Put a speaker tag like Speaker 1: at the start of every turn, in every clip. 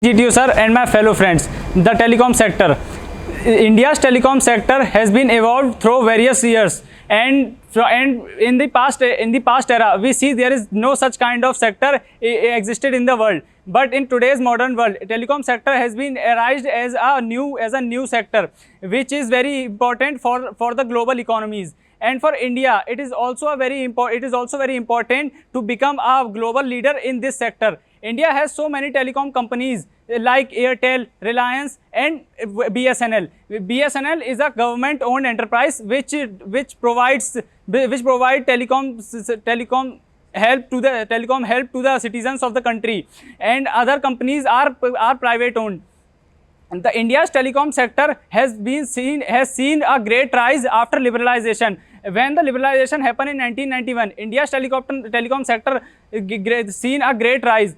Speaker 1: GTU sir and my fellow friends, the telecom sector. India's telecom sector has been evolved through various years, and in the past era, we see there is no such kind of sector existed in the world. But in today's modern world, telecom sector has been arised as a new sector, which is very important for the global economies. And for India, it is also very important to become a global leader in this sector. India has so many telecom companies like Airtel, Reliance and BSNL. BSNL is a government-owned enterprise which provides telecom help to the citizens of the country, and other companies are private-owned. The India's telecom sector has seen a great rise after liberalization. When the liberalization happened in 1991, India's telecom sector seen a great rise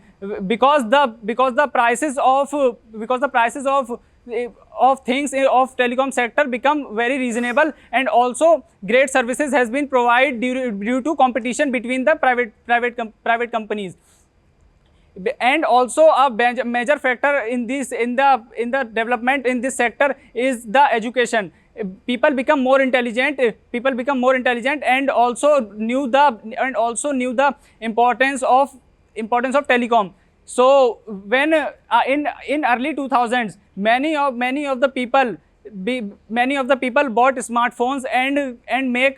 Speaker 1: because the prices of things of telecom sector become very reasonable, and also great services has been provided due to competition between the private companies. And also a major factor in the development in this sector is the education. People become more intelligent, and also knew the importance of telecom. So when in early 2000s, many of the people bought smartphones and make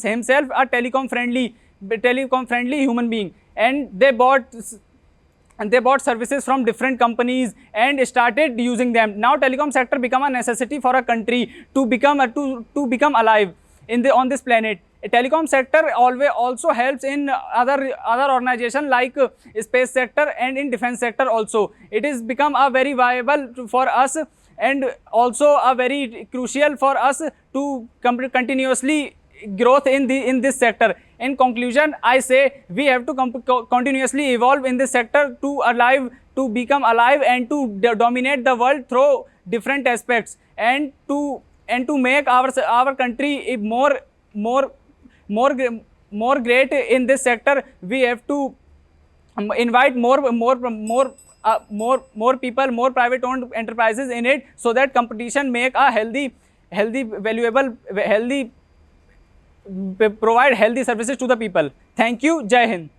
Speaker 1: himself a telecom friendly human being, and they bought services from different companies and started using them. Now telecom sector become a necessity for a country to become alive on this planet. A telecom sector also helps in other organization like space sector and in defense sector also. It is become a very viable for us, and also a very crucial for us to continuously growth in this sector. In conclusion, I say we have to continuously evolve in this sector to become alive and to dominate the world through different aspects, and to make our country more great in this sector. We have to invite more people, more private owned enterprises in it, so that competition make a provide healthy services to the people. Thank you. Jai Hind.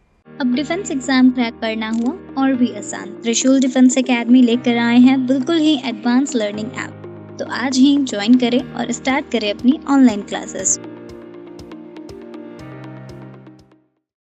Speaker 2: अब defence exam crack करना हुआ और भी आसान, त्रिशूल defence academy लेकर आए हैं बिल्कुल ही एडवांस लर्निंग ऐप। तो आज ही ज्वाइन करें और स्टार्ट करें अपनी ऑनलाइन क्लासेस।